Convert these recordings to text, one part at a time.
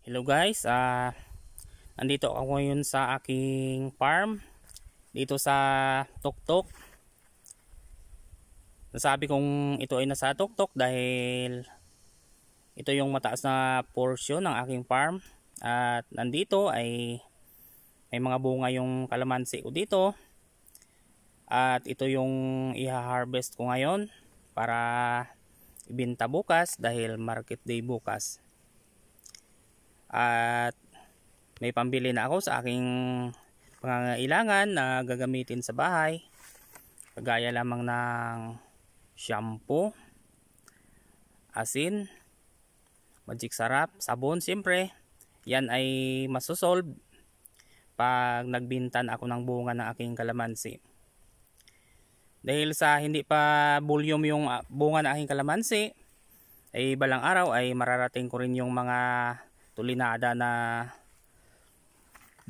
Hello guys, nandito ako ngayon sa aking farm dito sa Tuktok. Nasabi kong ito ay nasa Tuktok dahil ito yung mataas na portion ng aking farm. At nandito ay may mga bunga yung kalamansi ko dito. At ito yung i-harvest ko ngayon para ibenta bukas dahil market day bukas. At may pambili na ako sa aking pangangailangan na gagamitin sa bahay, kagaya lamang ng shampoo, asin, magic sarap, sabon. Siyempre yan ay masosolve pag nagbintan ako ng bunga ng aking kalamansi. Dahil sa hindi pa volume yung bunga ng aking kalamansi, ay balang araw ay mararating ko rin yung mga tulinada na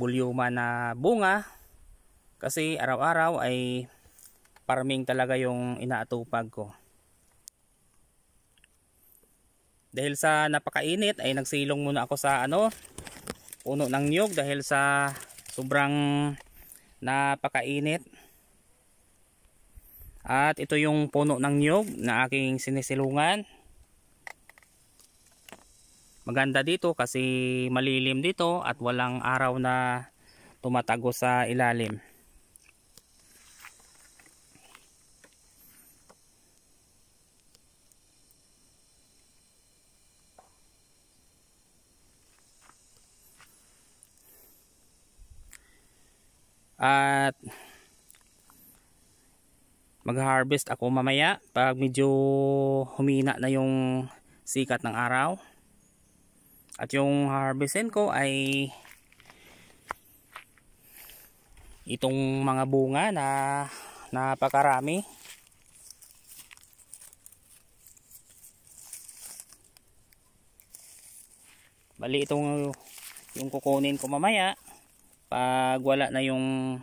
bulyuma na bunga, kasi araw-araw ay farming talaga yung inaatupag ko. Dahil sa napakainit ay nagsilong muna ako sa puno ng niyog dahil sa sobrang napakainit. At ito yung puno ng niyog na aking sinisilungan. Maganda dito kasi malilim dito at walang araw na tumatago sa ilalim. At mag-harvest ako mamaya pag medyo humina na yung sikat ng araw. At yung harvestin ko ay itong mga bunga na napakarami. Bali itong yung kukunin ko mamaya pag wala na yung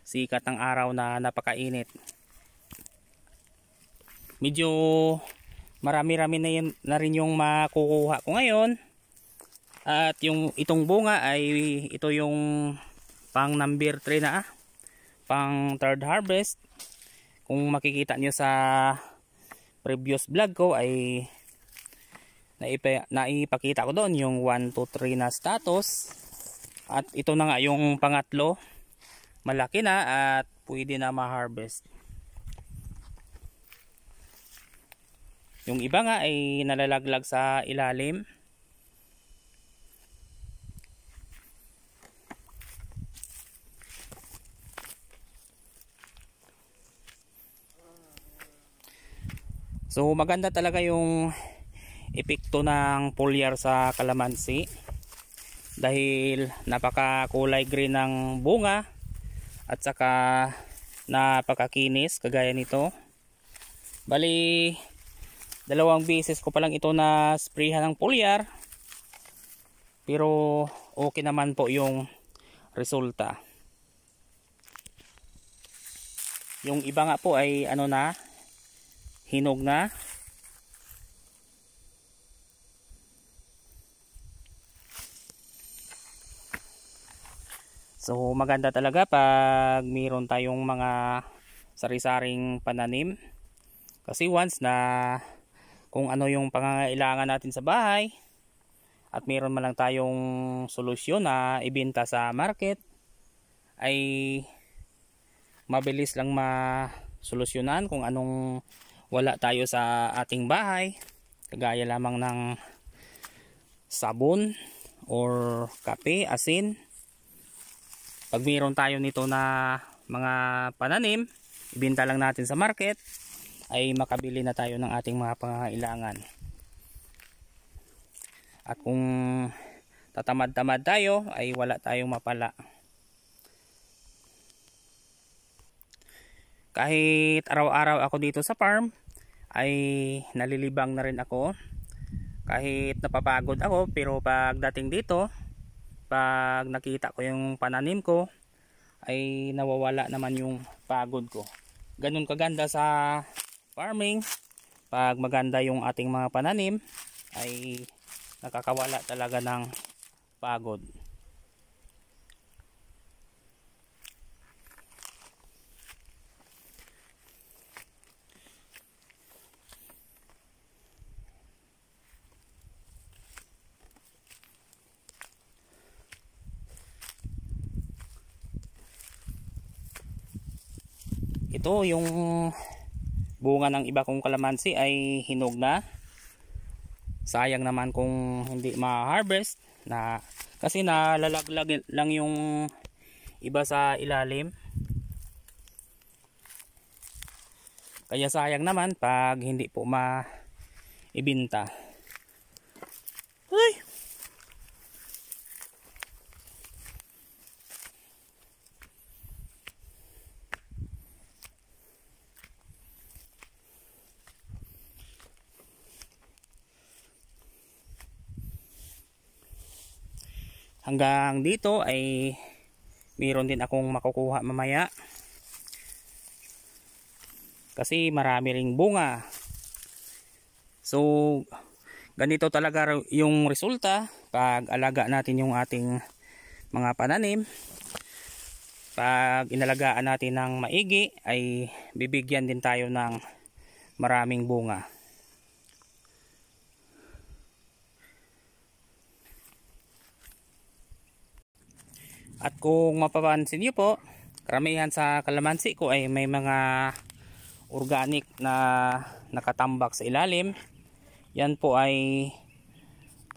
sikat ng araw na napakainit. Medyo marami-rami na rin yung makukuha ko ngayon. At yung itong bunga ay ito yung pang number 3 na, pang third harvest. Kung makikita nyo sa previous vlog ko ay naipakita ko doon yung 1, 2, 3 na status. At ito na nga yung pangatlo, malaki na at pwede na ma-harvest. Yung iba nga ay nalalaglag sa ilalim. So maganda talaga yung epekto ng foliar sa kalamansi dahil napakakulay green ng bunga at saka napakakinis kagaya nito. Bali 2 beses ko pa lang ito na sprayhan ng foliar, pero okay naman po yung resulta. Yung iba nga po ay hinog na. So maganda talaga pag mayroon tayong mga sari-saring pananim, kasi once na kung ano yung pangangailangan natin sa bahay at mayroon man lang tayong solusyon na ibenta sa market, ay mabilis lang masolusyonan kung anong wala tayo sa ating bahay, kagaya lamang ng sabon or kape, asin. Pag mayroon tayo nito na mga pananim, ibenta lang natin sa market, ay makabili na tayo ng ating mga pangangailangan. At kung tatamad-tamad tayo ay wala tayong mapala. Kahit araw-araw ako dito sa farm ay nalilibang na rin ako. Kahit napapagod ako, pero pagdating dito, pag nakita ko yung pananim ko, ay nawawala naman yung pagod ko. Ganun kaganda sa farming. Pag maganda yung ating mga pananim, ay nakakawala talaga ng pagod. Ito yung bunga ng iba kong kalamansi ay hinog na. Sayang naman kung hindi ma-harvest na, kasi nalalaglag lang yung iba sa ilalim. Kaya sayang naman pag hindi po maibinta. Ay! Hanggang dito ay mayroon din akong makukuha mamaya. Kasi marami ring bunga. So, ganito talaga yung resulta pag alaga natin yung ating mga pananim. Pag inalagaan natin ng maigi ay bibigyan din tayo ng maraming bunga. At kung mapapansin niyo po, karamihan sa kalamansi ko ay may mga organic na nakatambak sa ilalim. Yan po ay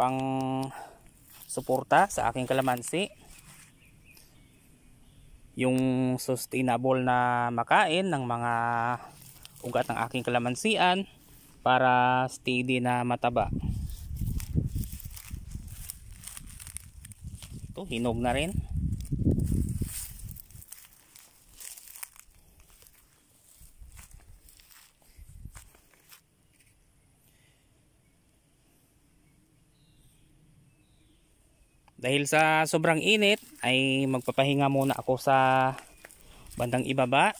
pang suporta sa aking kalamansi. Yung sustainable na makain ng mga ugat ng aking kalamansian para steady na mataba. Ito, hinog na rin. Dahil sa sobrang init ay magpapahinga muna ako sa bandang ibaba.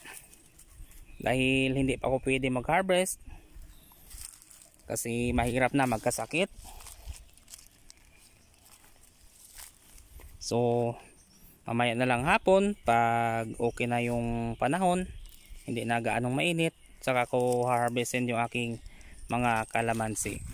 Dahil hindi pa ako pwede mag-harvest. Kasi mahirap na magkasakit. So mamaya na lang hapon pag okay na yung panahon, hindi na gaanong mainit, saka ko harvestin yung aking mga kalamansi.